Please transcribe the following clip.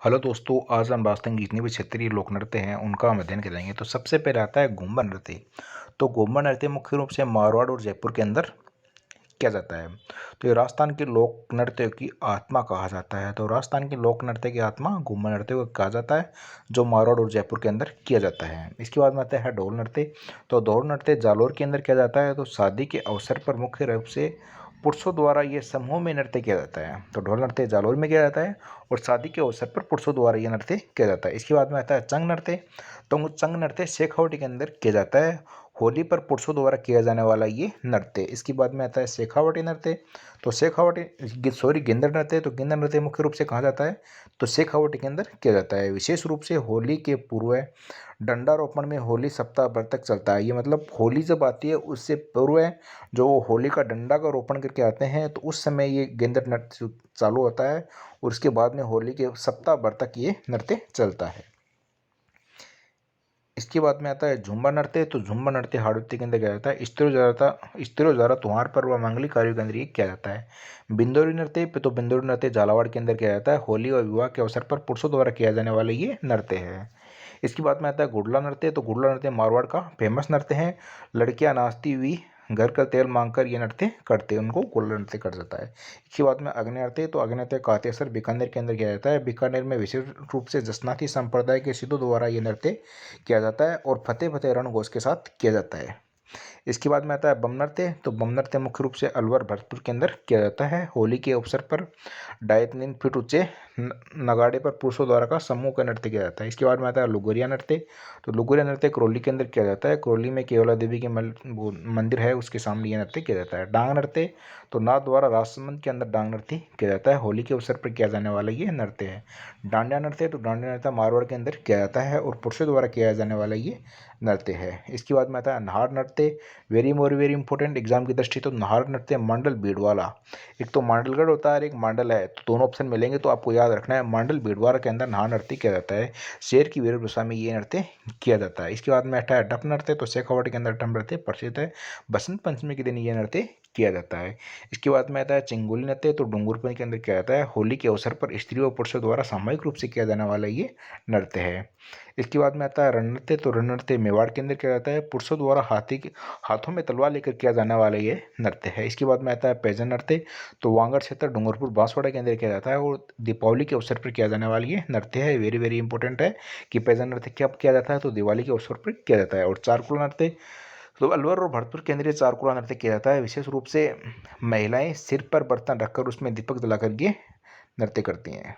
Hello दोस्तों, आज हम राजस्थान के जितने भी क्षेत्रीय लोक नृत्य हैं उनका हम अध्ययन करेंगे। तो सबसे पहले आता है घूमर नृत्य। तो घूमर नृत्य मुख्य रूप से मारवाड़ और जयपुर के अंदर किया जाता है। तो ये राजस्थान के लोक नृत्य की आत्मा कहा जाता है। तो राजस्थान के लोक नृत्य की आत्मा घूमर नृत्य को कहा जाता है, जो मारवाड़ और जयपुर के अंदर किया जाता है। इसके बाद में आता है ढोल नृत्य। तो ढोल नृत्य जालोर के अंदर किया जाता है। तो शादी के अवसर पर मुख्य रूप से पुरुषों द्वारा ये समूह में नृत्य किया जाता है। तो ढोल नृत्य जालोर में किया जाता है और शादी के अवसर पर पुरुषों द्वारा ये नृत्य किया जाता है। इसके बाद में आता है चंग नृत्य। तो चंग नृत्य शेखावटी के अंदर किया जाता है। होली पर पुरुषों द्वारा किया जाने वाला ये नृत्य। इसके बाद में आता है शेखावटी नृत्य। तो शेखावटी गिंदड़ नृत्य। तो गिंदड़ नृत्य मुख्य रूप से कहा जाता है तो शेखावटी के अंदर किया जाता है। विशेष रूप से होली के पूर्व डंडारोपण में होली सप्ताह भर तक चलता है। ये मतलब होली जब आती है उससे पूर्व जो होली का डंडा का रोपण करके आते हैं तो उस समय ये गिंदड़ नृत्य चालू होता है और उसके बाद में होली के सप्ताह भर तक ये नृत्य चलता है। इसके बाद में आता है झुम्बर नृत्य। तो झुम्बर नृत्य हाड़ौती के अंदर किया जाता है। स्त्रियों द्वारा त्योहार पर व मांगलिक कार्यों के अंदर ये किया जाता है। बिंदोरी नृत्य। तो बिंदोरी नृत्य झालावाड़ के अंदर किया जाता है। होली और विवाह के अवसर पर पुरुषों द्वारा किया जाने वाला ये नृत्य है। इसके बाद में आता है गुड़ला नृत्य। तो गुड़ला नृत्य मारवाड़ का फेमस नृत्य है। लड़कियां नाचती हुई घर का तेल मांगकर ये नृत्य करते हैं, उनको गुड़ला नृत्य कर जाता है। इसके बाद में अग्नि नृत्य। तो अग्नि नृत्य कातेसर बीकानेर के अंदर किया जाता है। बीकानेर में विशेष रूप से जसनाती संप्रदाय के सिद्धों द्वारा ये नृत्य किया जाता है और फतेह फतेह रणघोष के साथ किया जाता है। इसके बाद में आता है बम नृत्य। तो बम नृत्य मुख्य रूप से अलवर भरतपुर के अंदर किया जाता है। होली के अवसर पर 2.5-3 फीट ऊंचे नगाड़े पर पुरुषों द्वारा का समूह का नृत्य किया जाता है। इसके बाद में आता है लुगोरिया नृत्य। तो लुगोरिया नृत्य करौली के अंदर किया जाता है। करौली में केवला देवी के वो मंदिर है, उसके सामने यह नृत्य किया जाता है। डांग नृत्य। तो नाथ द्वारा राजसमंद के अंदर डांग नृत्य किया जाता है। होली के अवसर पर किया जाने वाला ये नृत्य है। डांडिया नृत्य। तो डांडिया नृत्य मारवाड़ के अंदर किया जाता है और पुरुषों द्वारा किया जाने वाला ये नृत्य है। इसके बाद में आता है नाहर नृत्य। वेरी इंपॉर्टेंट एग्जाम की दृष्टि। तो नाहर नृत्य मांडल भीड़वाला, एक तो मांडलगढ़ होता है और एक मांडल है, तो दोनों ऑप्शन मिलेंगे तो आपको याद रखना है। मांडल भीड़वाला के अंदर नाहर नृत्य किया जाता है। शेर की वेशभूषा में ये नृत्य किया जाता है। इसके बाद में आता है डप नृत्य। तो शेखावाटी के अंदर डप नृत्य प्रसिद्ध है। बसंत पंचमी के दिन ये नृत्य किया जाता है। इसके बाद में आता है चिंगोली नृत्य। तो डूंगरपुर के अंदर किया जाता है। होली के अवसर पर स्त्रियों और पुरुषों द्वारा सामूहिक रूप से किया जाने वाला ये नृत्य है। इसके बाद में आता है रण नृत्य। तो रण नृत्य मेवाड़ के अंदर किया जाता है। पुरुषों द्वारा हाथों में तलवार लेकर किया जाने वाला ये नृत्य है। इसके बाद में आता है पैजन नृत्य। तो वांगड़ क्षेत्र डूंगरपुर बांसवाड़ा के अंदर किया जाता है और दीपावली के अवसर पर किया जाने वाला ये नृत्य है। वेरी इंपॉर्टेंट है कि पैजन नृत्य कब किया जाता है, तो दिवाली के अवसर पर किया जाता है। और चारकुला नृत्य। तो अलवर और भरतपुर केंद्रीय चारकुला नृत्य किया जाता है। विशेष रूप से महिलाएं सिर पर बर्तन रखकर उसमें दीपक जलाकर ये नृत्य करती हैं।